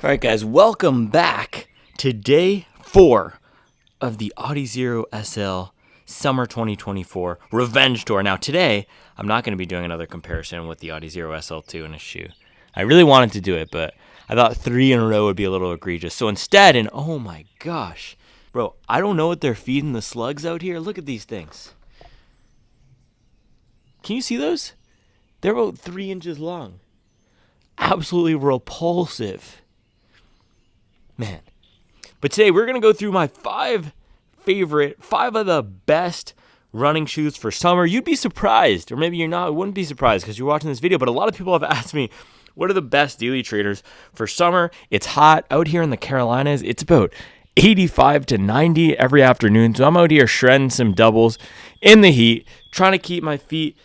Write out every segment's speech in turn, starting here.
All right, guys, welcome back to day 4 of the Audi Zero SL Summer 2024 Revenge Tour. Now, today, I'm not going to be doing another comparison with the Audi Zero SL2 in a shoe. I really wanted to do it, but I thought 3 in a row would be a little egregious. So instead, and oh my gosh, bro, I don't know what they're feeding the slugs out here. Look at these things. Can you see those? They're about 3 inches long. Absolutely repulsive. Man. But today we're going to go through my 5 of the best running shoes for summer. You'd be surprised, or maybe you're not, wouldn't be surprised because you're watching this video, but a lot of people have asked me, what are the best daily trainers for summer? It's hot out here in the Carolinas. It's about 85 to 90 every afternoon. So I'm out here shredding some doubles in the heat, trying to keep my feet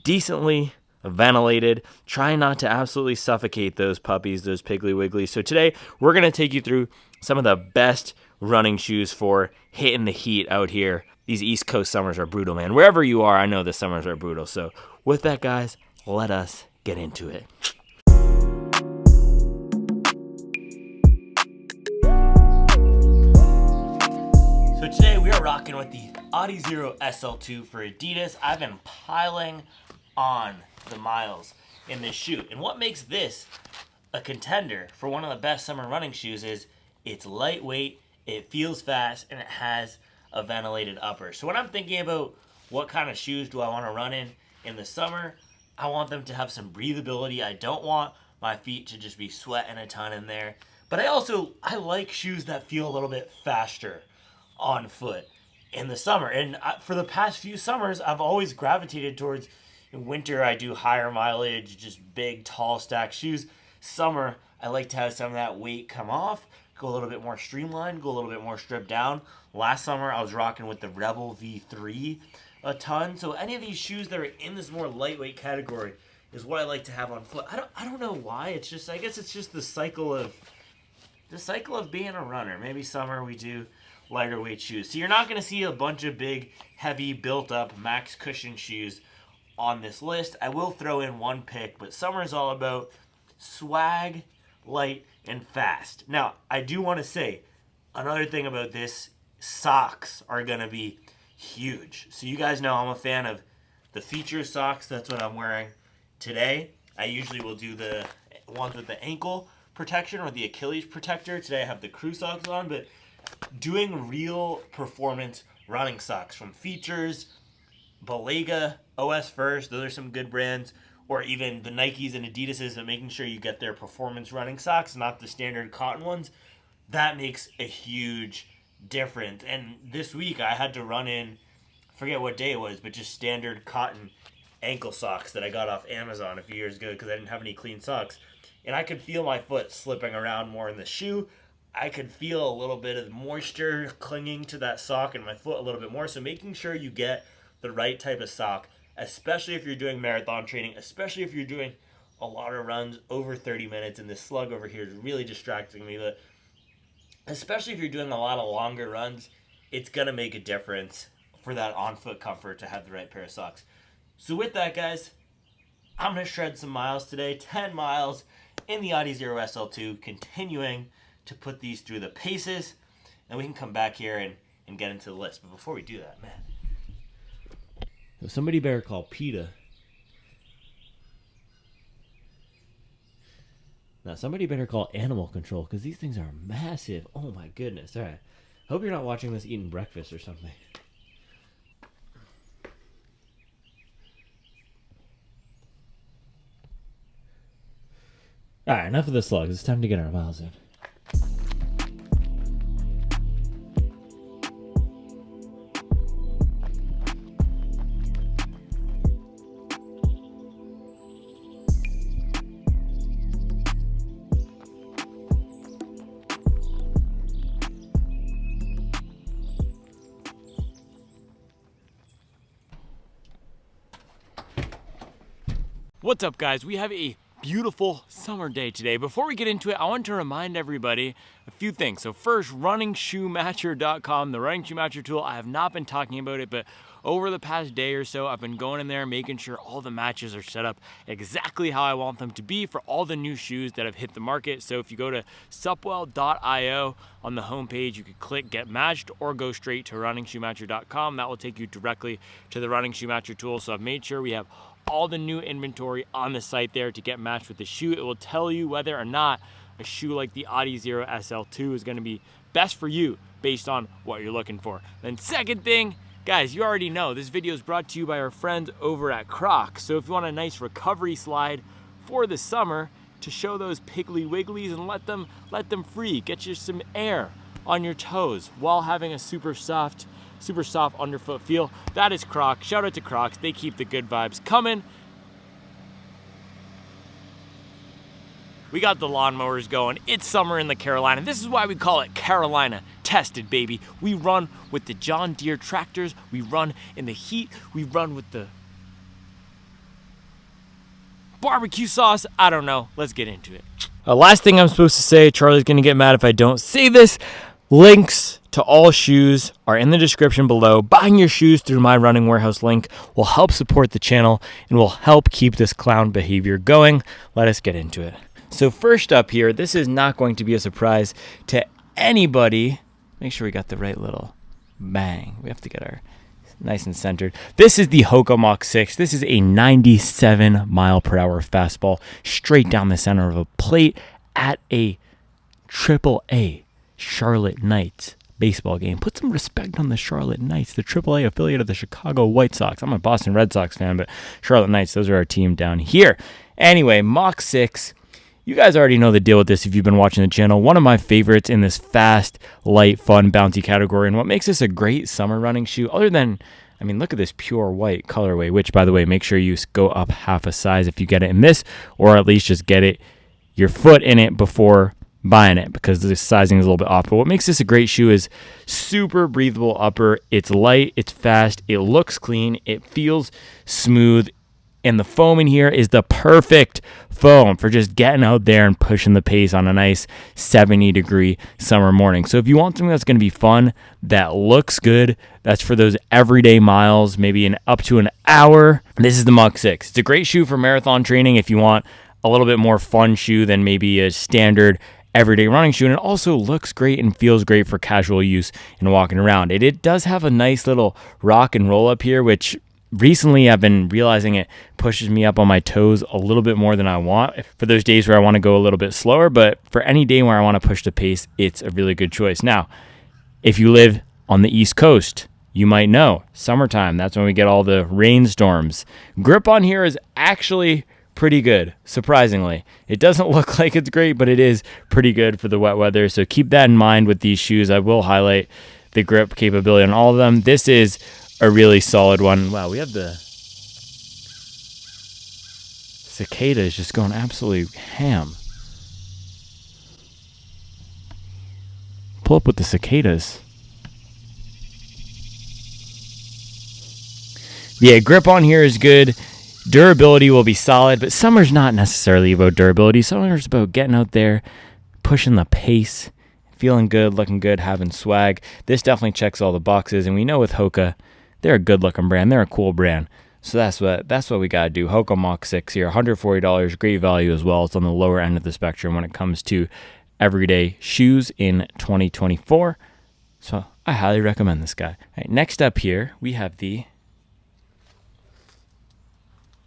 decently ventilated, trying not to absolutely suffocate those puppies, those Piggly Wigglies. So today we're going to take you through some of the best running shoes for hitting the heat out here. These East Coast summers are brutal, man. Wherever you are, I know the summers are brutal. So with that, guys, let us get into it. So today we are rocking with the Audi Zero SL2 for Adidas. I've been piling on the miles in this shoe. And what makes this a contender for one of the best summer running shoes is it's lightweight, it feels fast, and it has a ventilated upper. So when I'm thinking about what kind of shoes do I want to run in the summer, I want them to have some breathability. I don't want my feet to just be sweating a ton in there. But I like shoes that feel a little bit faster on foot in the summer. And for the past few summers, I've always gravitated towards, in winter, I do higher mileage, just big, tall stack shoes. Summer, I like to have some of that weight come off, go a little bit more streamlined, go a little bit more stripped down. Last summer, I was rocking with the Rebel V3 a ton. So any of these shoes that are in this more lightweight category is what I like to have on foot. I don't know why. It's just, I guess it's just the cycle of being a runner. Maybe summer we do lighter weight shoes. So you're not going to see a bunch of big, heavy, built up max cushion shoes on this list. I will throw in one pick, but summer is all about swag, light, and fast. Now, I do want to say another thing about this, socks are going to be huge. So you guys know I'm a fan of the feature socks. That's what I'm wearing today. I usually will do the ones with the ankle protection or the Achilles protector. Today I have the crew socks on, but doing real performance running socks from Features, Balega, OS First, those are some good brands, or even the Nikes and Adidases, and making sure you get their performance running socks, not the standard cotton ones. That makes a huge difference. And this week I had to run in, forget what day it was, but just standard cotton ankle socks that I got off Amazon a few years ago because I didn't have any clean socks. And I could feel my foot slipping around more in the shoe. I could feel a little bit of moisture clinging to that sock in my foot a little bit more. So making sure you get the right type of sock, especially if you're doing marathon training, especially if you're doing a lot of runs over 30 minutes, and this slug over here is really distracting me, but especially if you're doing a lot of longer runs, it's going to make a difference for that on-foot comfort to have the right pair of socks. So with that, guys, I'm going to shred some miles today, 10 miles in the Audi Zero SL2, continuing to put these through the paces, and we can come back here and get into the list. But before we do that, man, somebody better call PETA. Now, somebody better call animal control because these things are massive. Oh, my goodness. All right. Hope you're not watching this eating breakfast or something. All right, enough of the slugs. It's time to get our miles in. What's up, guys? We have a beautiful summer day today. Before we get into it, I want to remind everybody a few things. So first, runningshoematcher.com, the running shoe matcher tool. I have not been talking about it, but over the past day or so, I've been going in there, making sure all the matches are set up exactly how I want them to be for all the new shoes that have hit the market. So if you go to supwell.io on the homepage, you can click Get Matched or go straight to runningshoematcher.com. That will take you directly to the Running Shoe Matcher tool. So I've made sure we have all the new inventory on the site there to get matched with the shoe. It will tell you whether or not a shoe like the Adizero SL2 is going to be best for you based on what you're looking for. Then second thing, guys, you already know this video is brought to you by our friends over at Crocs. So if you want a nice recovery slide for the summer to show those piggly wigglies and let them free, get you some air on your toes while having a super soft underfoot feel, that is Crocs. Shout out to Crocs. They keep the good vibes coming. We got the lawnmowers going. It's summer in the Carolina. This is why we call it Carolina tested, baby. We run with the John Deere tractors. We run in the heat. We run with the barbecue sauce. I don't know. Let's get into it. Last thing I'm supposed to say, Charlie's going to get mad if I don't say this. Links to all shoes are in the description below. Buying your shoes through my Running Warehouse link will help support the channel and will help keep this clown behavior going. Let us get into it. So first up here, this is not going to be a surprise to anybody. Make sure we got the right little bang. We have to get our nice and centered. This is the Hoka Mach 6. This is a 97 mile per hour fastball straight down the center of a plate at a AAA Charlotte Knights baseball game. Put some respect on the Charlotte Knights, the AAA affiliate of the Chicago White Sox. I'm a Boston Red Sox fan, but Charlotte Knights, those are our team down here. Anyway, Mach 6. You guys already know the deal with this if you've been watching the channel. One of my favorites in this fast, light, fun, bouncy category. And what makes this a great summer running shoe, other than, I mean, look at this pure white colorway, which, by the way, make sure you go up half a size if you get it in this, or at least just get your foot in it before buying it, because the sizing is a little bit off. But what makes this a great shoe is super breathable upper. It's light, it's fast, it looks clean, it feels smooth, and the foam in here is the perfect foam for just getting out there and pushing the pace on a nice 70-degree summer morning. So if you want something that's going to be fun, that looks good, that's for those everyday miles, maybe up to an hour, this is the Mach 6. It's a great shoe for marathon training if you want a little bit more fun shoe than maybe a standard everyday running shoe, and it also looks great and feels great for casual use and walking around. It does have a nice little rock and roll up here, which recently I've been realizing it pushes me up on my toes a little bit more than I want for those days where I want to go a little bit slower, but for any day where I want to push the pace, it's a really good choice. Now, if you live on the East Coast, you might know summertime, that's when we get all the rainstorms. Grip on here is actually pretty good, surprisingly. It doesn't look like it's great, but it is pretty good for the wet weather. So keep that in mind with these shoes. I will highlight the grip capability on all of them. This is a really solid one. Wow, we have the cicadas just going absolutely ham. Pull up with the cicadas. Yeah, grip on here is good. Durability will be solid, but summer's not necessarily about durability. Summer's about getting out there, pushing the pace, feeling good, looking good, having swag. This definitely checks all the boxes, and we know with Hoka, they're a good-looking brand. They're a cool brand. So that's what we got to do. Hoka Mach 6 here, $140, great value as well. It's on the lower end of the spectrum when it comes to everyday shoes in 2024. So I highly recommend this guy. All right, next up here, we have a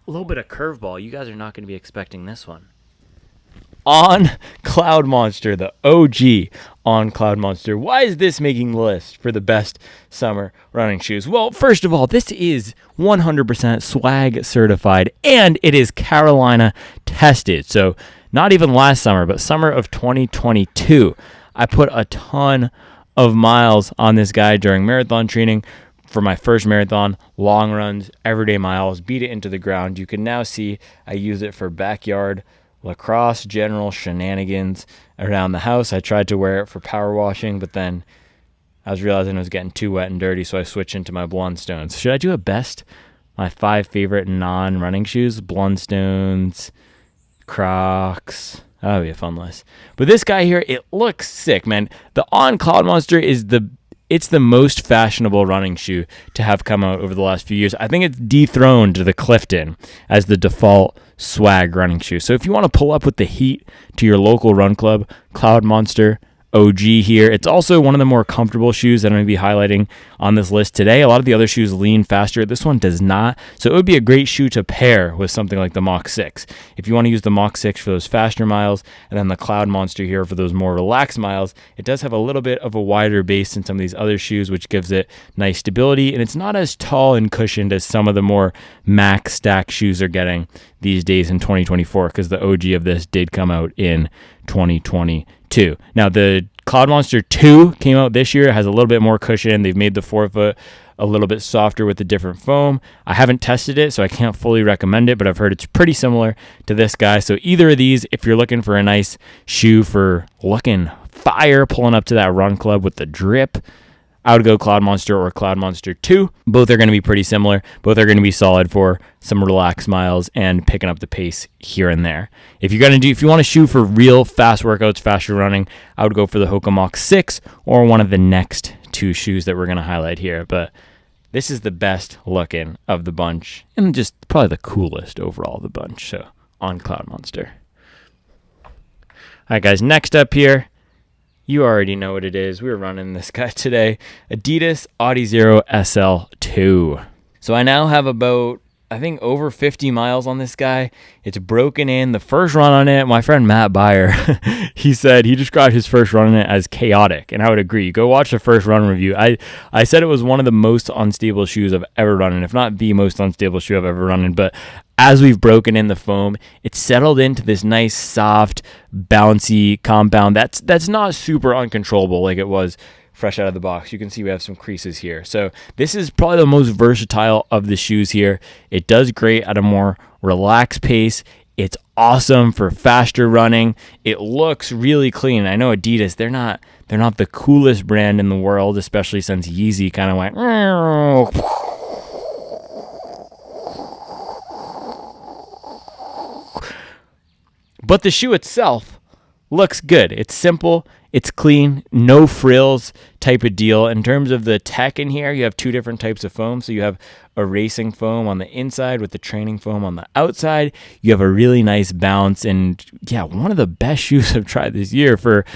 little bit of curveball. You guys are not going to be expecting this one. On Cloud Monster, the OG On Cloud Monster. Why is this making the list for the best summer running shoes? Well, first of all, this is 100% swag certified, and it is Carolina tested. So not even last summer, but summer of 2022. I put a ton of miles on this guy during marathon training. For my first marathon, long runs, everyday miles, beat it into the ground. You can now see I use it for backyard lacrosse, general shenanigans around the house. I tried to wear it for power washing, but then I was realizing it was getting too wet and dirty, so I switched into my Blundstones. Should I do a best? My 5 favorite non-running shoes? Blundstones, Crocs. That would be a fun list. But this guy here, it looks sick, man. The On Cloud Monster is the it's the most fashionable running shoe to have come out over the last few years. I think it's dethroned the Clifton as the default swag running shoe. So if you want to pull up with the heat to your local run club, Cloud Monster OG here. It's also one of the more comfortable shoes that I'm going to be highlighting on this list today. A lot of the other shoes lean faster. This one does not. So it would be a great shoe to pair with something like the Mach 6. If you want to use the Mach 6 for those faster miles, and then the Cloud Monster here for those more relaxed miles, it does have a little bit of a wider base than some of these other shoes, which gives it nice stability. And it's not as tall and cushioned as some of the more Max Stack shoes are getting these days in 2024, because the OG of this did come out in 2022. Now, the Cloud Monster 2 came out this year. It has a little bit more cushion. They've made the forefoot a little bit softer with the different foam. I haven't tested it, so I can't fully recommend it, but I've heard it's pretty similar to this guy. So either of these, if you're looking for a nice shoe for looking fire, pulling up to that run club with the drip, I would go Cloud Monster or Cloud Monster 2. Both are going to be pretty similar. Both are going to be solid for some relaxed miles and picking up the pace here and there. If you want a shoe for real fast workouts, faster running, I would go for the Hoka Mach 6 or one of the next two shoes that we're going to highlight here. But this is the best looking of the bunch and just probably the coolest overall of the bunch. So on Cloud Monster. All right, guys, next up here, you already know what it is. We're running this guy today. Adidas Adizero SL2. So I now have about, I think, over 50 miles on this guy. It's broken in. The first run on it, my friend Matt Beyer, he described his first run on it as chaotic. And I would agree. Go watch the first run review. I said it was one of the most unstable shoes I've ever run in, if not the most unstable shoe I've ever run in. But as we've broken in the foam, it's settled into this nice, soft, bouncy compound that's not super uncontrollable like it was fresh out of the box. You can see we have some creases here. So this is probably the most versatile of the shoes here. It does great at a more relaxed pace. It's awesome for faster running. It looks really clean. I know Adidas, they're not the coolest brand in the world, especially since Yeezy kind of went but the shoe itself looks good. It's simple, it's clean, no frills type of deal. In terms of the tech in here, you have two different types of foam. So you have a racing foam on the inside with the training foam on the outside. You have a really nice bounce, and yeah, one of the best shoes I've tried this year for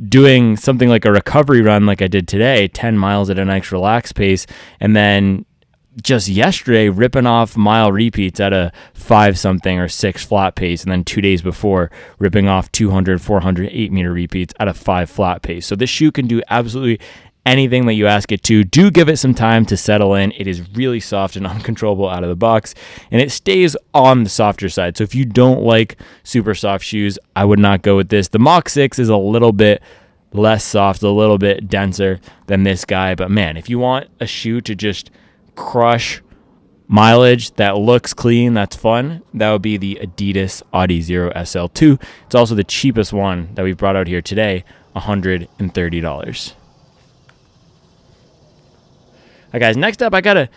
doing something like a recovery run like I did today, 10 miles at a nice relaxed pace, and then just yesterday ripping off mile repeats at a 5-something or 6 flat pace, and then 2 days before ripping off 200, 400, 8-meter repeats at a 5 flat pace. So this shoe can do absolutely anything that you ask it to. Do give it some time to settle in. It is really soft and uncontrollable out of the box, and it stays on the softer side. So if you don't like super soft shoes, I would not go with this. The Mach 6 is a little bit less soft, a little bit denser than this guy, but man, if you want a shoe to just crush mileage that looks clean, that's fun, that would be the Adidas Adizero SL2. It's also the cheapest one that we've brought out here today, $130. All right, guys, next up, I gotta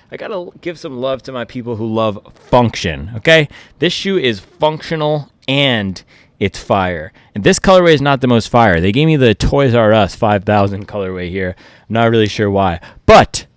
give some love to my people who love function, okay? This shoe is functional and it's fire. And this colorway is not the most fire. They gave me the Toys R Us 5000 colorway here. I'm not really sure why, but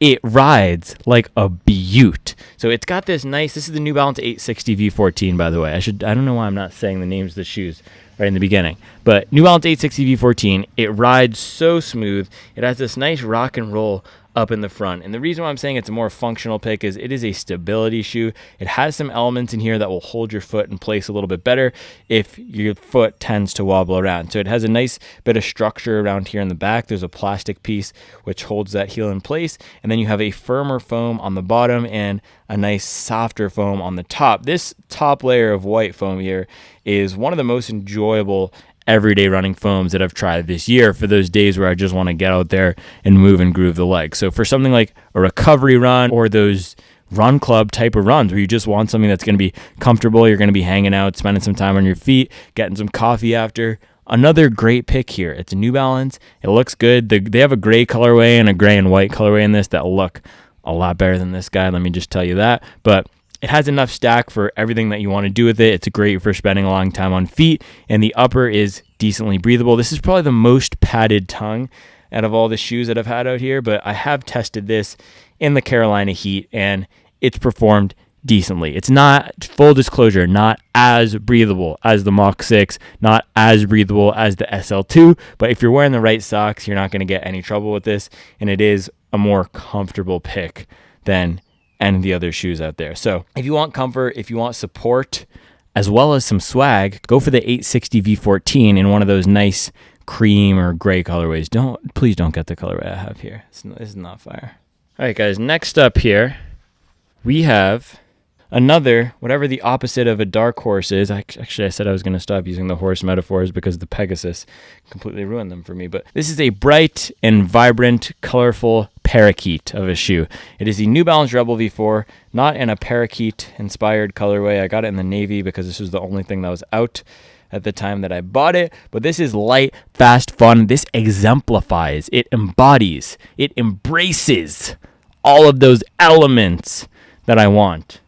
it rides like a beaut. So it's got this nice, this is the New Balance 860 V14, by the way. I don't know why I'm not saying the names of the shoes right in the beginning. But New Balance 860 V14, it rides so smooth. It has this nice rock and roll up in the front. And the reason why I'm saying it's a more functional pick is it is a stability shoe. It has some elements in here that will hold your foot in place a little bit better if your foot tends to wobble around. So it has a nice bit of structure around here in the back. There's a plastic piece which holds that heel in place. And then you have a firmer foam on the bottom and a nice softer foam on the top. This top layer of white foam here is one of the most enjoyable everyday running foams that I've tried this year for those days where I just want to get out there and move and groove the legs. So for something like a recovery run or those run club type of runs where you just want something that's going to be comfortable, you're going to be hanging out, spending some time on your feet, getting some coffee after, another great pick here. It's a New Balance. It looks good. They have a gray colorway and a gray and white colorway in this that look a lot better than this guy. Let me just tell you that. But it has enough stack for everything that you want to do with it. It's great for spending a long time on feet, and the upper is decently breathable. This is probably the most padded tongue out of all the shoes that I've had out here, but I have tested this in the Carolina heat and it's performed decently. It's not, full disclosure, not as breathable as the Mach 6, not as breathable as the SL2, but if you're wearing the right socks, you're not going to get any trouble with this, and it is a more comfortable pick than any of the other shoes out there. So if you want comfort, if you want support, as well as some swag, go for the 860 V14 in one of those nice cream or gray colorways. Please don't get the colorway I have here. This is not fire. All right, guys, next up here, we have another, whatever the opposite of a dark horse is. Actually, I said I was going to stop using the horse metaphors because the Pegasus completely ruined them for me. But this is a bright and vibrant, colorful parakeet of a shoe. It is the New Balance Rebel V4, not in a parakeet-inspired colorway. I got it in the navy because this was the only thing that was out at the time that I bought it. But this is light, fast, fun. This exemplifies, it embodies, it embraces all of those elements that I want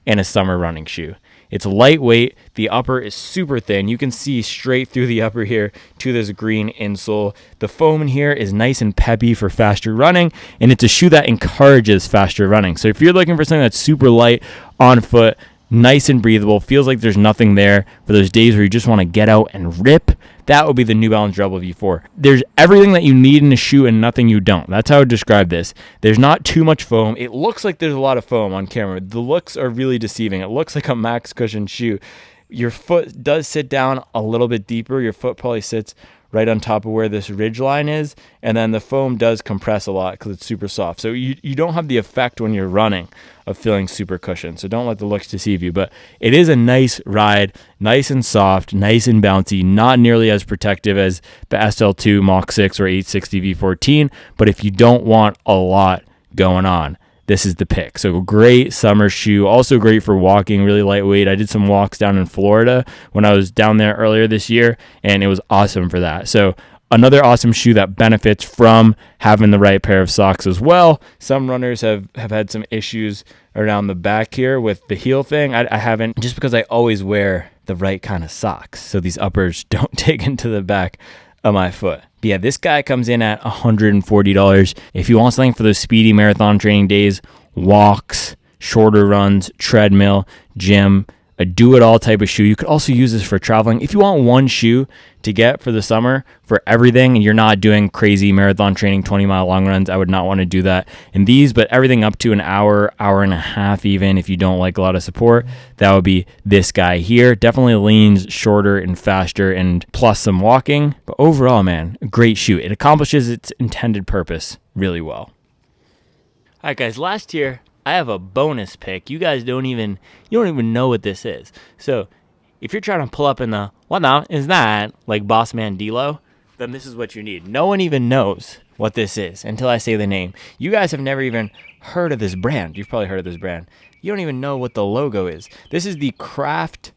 in a summer running shoe. It's lightweight. The upper is super thin. You can see straight through the upper here to this green insole. The foam in here is nice and peppy for faster running, and it's a shoe that encourages faster running. So if you're looking for something that's super light on foot, nice and breathable, feels like there's nothing there for those days where you just want to get out and rip, that would be the New Balance Rebel V4. There's everything that you need in a shoe and nothing you don't. That's how I would describe this. There's not too much foam. It looks like there's a lot of foam on camera. The looks are really deceiving. It looks like a max cushion shoe. Your foot does sit down a little bit deeper. Your foot probably sits right on top of where this ridge line is, and then the foam does compress a lot because it's super soft. So you don't have the effect when you're running of feeling super cushioned. So don't let the looks deceive you. But it is a nice ride, nice and soft, nice and bouncy, not nearly as protective as the SL2, Mach 6, or 860 V14. But if you don't want a lot going on, this is the pick. So great summer shoe, also great for walking, really lightweight. I did some walks down in Florida when I was down there earlier this year, and it was awesome for that. So another awesome shoe that benefits from having the right pair of socks as well. Some runners have had some issues around the back here with the heel thing. I haven't, just because I always wear the right kind of socks, so these uppers don't dig into the back of my foot. But yeah, this guy comes in at $140. If you want something for those speedy marathon training days, walks, shorter runs, treadmill, gym, a do-it-all type of shoe. You could also use this for traveling. If you want one shoe to get for the summer for everything and you're not doing crazy marathon training, 20-mile long runs, I would not want to do that in these, but everything up to an hour, hour and a half even, if you don't like a lot of support, that would be this guy here. Definitely leans shorter and faster and plus some walking. But overall, man, a great shoe. It accomplishes its intended purpose really well. All right, guys, last year, I have a bonus pick. You guys don't even know what this is. So if you're trying to pull up in the, what now is that, like Boss Man D-Lo, then this is what you need. No one even knows what this is until I say the name. You guys have never even heard of this brand. You've probably heard of this brand. You don't even know what the logo is. This is the Craft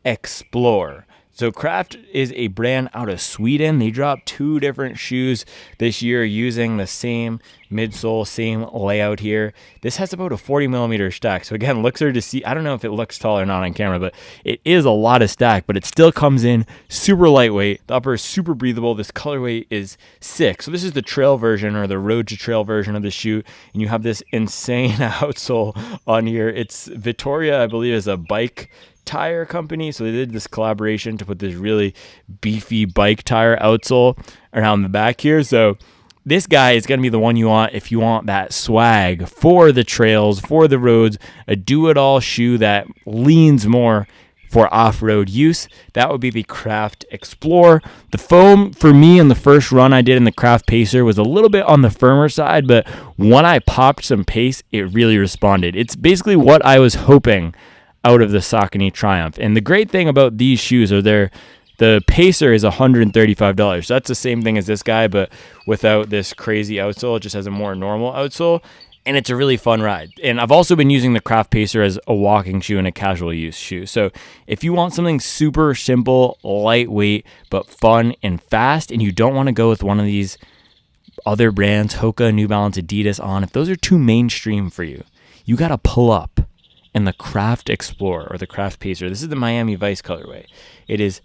Explorer. So Craft is a brand out of Sweden. They dropped 2 different shoes this year using the same midsole, same layout here. This has about a 40 millimeter stack. So again, looks are to see. I don't know if it looks tall or not on camera, but it is a lot of stack, but it still comes in super lightweight. The upper is super breathable. This colorway is sick. So this is the trail version or the road to trail version of the shoe. And you have this insane outsole on here. It's Vittoria, I believe, is a bike tire company, so they did this collaboration to put this really beefy bike tire outsole around the back here. So this guy is going to be the one you want if you want that swag for the trails, for the roads, a do-it-all shoe that leans more for off-road use. That would be the Craft Explorer. The foam for me in the first run I did in the Craft Pacer was a little bit on the firmer side, but when I popped some pace, it really responded. It's basically what I was hoping out of the Saucony Triumph. And the great thing about these shoes are the Pacer is $135. So that's the same thing as this guy, but without this crazy outsole. It just has a more normal outsole, and it's a really fun ride. And I've also been using the Craft Pacer as a walking shoe and a casual use shoe. So if you want something super simple, lightweight, but fun and fast, and you don't want to go with one of these other brands, Hoka, New Balance, Adidas, On, if those are too mainstream for you, you got to pull up in the Craft Explorer or the Craft Pacer. This is the Miami Vice colorway. It is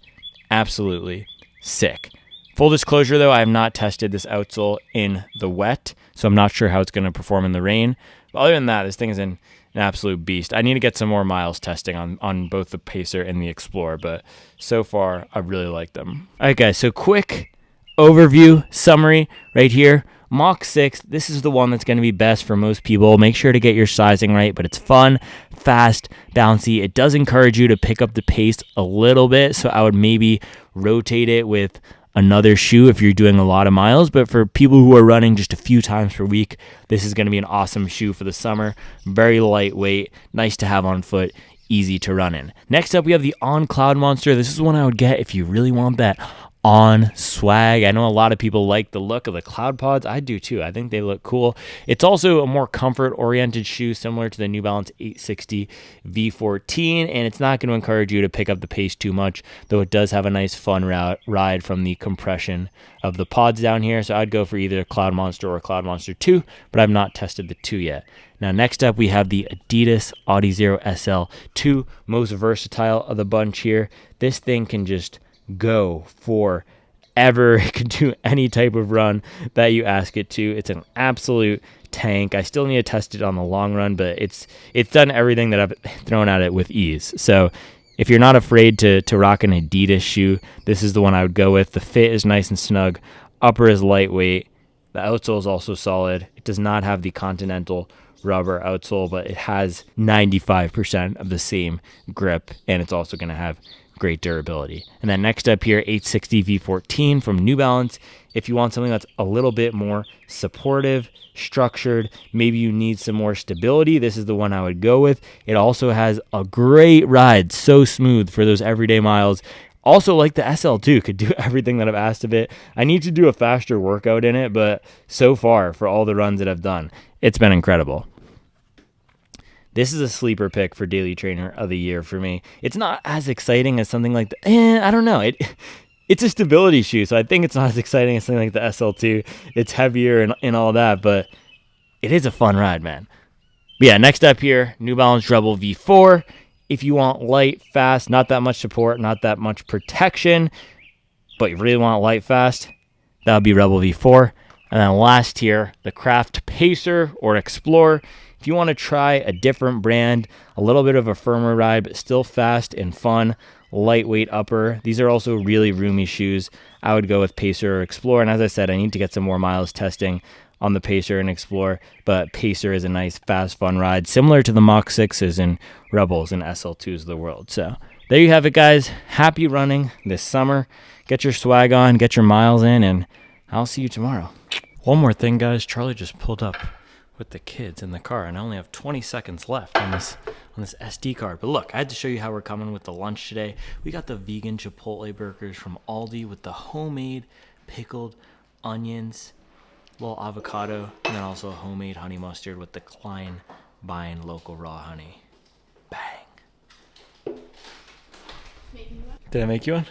absolutely sick. Full disclosure though, I have not tested this outsole in the wet, so I'm not sure how it's going to perform in the rain. But other than that, this thing is an absolute beast. I need to get some more miles testing on both the Pacer and the Explorer, but so far I really like them. All right guys, so quick overview summary right here. Mach 6, this is the one that's going to be best for most people. Make sure to get your sizing right, but it's fun, fast, bouncy. It does encourage you to pick up the pace a little bit, so I would maybe rotate it with another shoe if you're doing a lot of miles. But for people who are running just a few times per week, this is going to be an awesome shoe for the summer. Very lightweight, nice to have on foot, easy to run in. Next up, we have the On Cloud Monster. This is one I would get if you really want that on swag. I know a lot of people like the look of the Cloud Pods. I do too. I think they look cool. It's also a more comfort oriented shoe similar to the New Balance 860 V14, and it's not going to encourage you to pick up the pace too much, though it does have a nice fun ride from the compression of the pods down here. So I'd go for either Cloud Monster or Cloud Monster 2, but I've not tested the 2 yet. Now, next up, we have the Adidas Adizero SL2, most versatile of the bunch here. This thing can just go forever. It can do any type of run that you ask it to. It's an absolute tank. I still need to test it on the long run, but it's done everything that I've thrown at it with ease. So if you're not afraid to rock an Adidas shoe, this is the one I would go with. The fit is nice and snug. Upper is lightweight. The outsole is also solid. It does not have the Continental rubber outsole, but it has 95% of the same grip, and it's also going to have great durability. And then next up here, 860 V14 from New Balance. If you want something that's a little bit more supportive, structured, maybe you need some more stability, this is the one I would go with. It also has a great ride, so smooth for those everyday miles. Also, like the SL2, could do everything that I've asked of it. I need to do a faster workout in it, but so far, for all the runs that I've done, it's been incredible. This is a sleeper pick for Daily Trainer of the Year for me. It's not as exciting as something like the, I don't know. It's a stability shoe, so I think it's not as exciting as something like the SL2. It's heavier and all that, but it is a fun ride, man. But yeah, next up here, New Balance Rebel V4. If you want light, fast, not that much support, not that much protection, but you really want light, fast, that would be Rebel V4. And then last here, the Craft Pacer or Explorer. If you want to try a different brand, a little bit of a firmer ride, but still fast and fun, lightweight upper. These are also really roomy shoes. I would go with Pacer or Explorer. And as I said, I need to get some more miles testing on the Pacer and Explorer, but Pacer is a nice, fast, fun ride, similar to the Mach 6s and Rebels and SL2s of the world. So there you have it, guys. Happy running this summer. Get your swag on, get your miles in, and I'll see you tomorrow. One more thing, guys. Charlie just pulled up with the kids in the car, and I only have 20 seconds left on this SD card. But look, I had to show you how we're coming with the lunch today. We got the vegan Chipotle burgers from Aldi with the homemade pickled onions, little avocado, and then also a homemade honey mustard with the Klein Buying local raw honey. Bang. Did I make you one?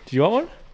Did you want one?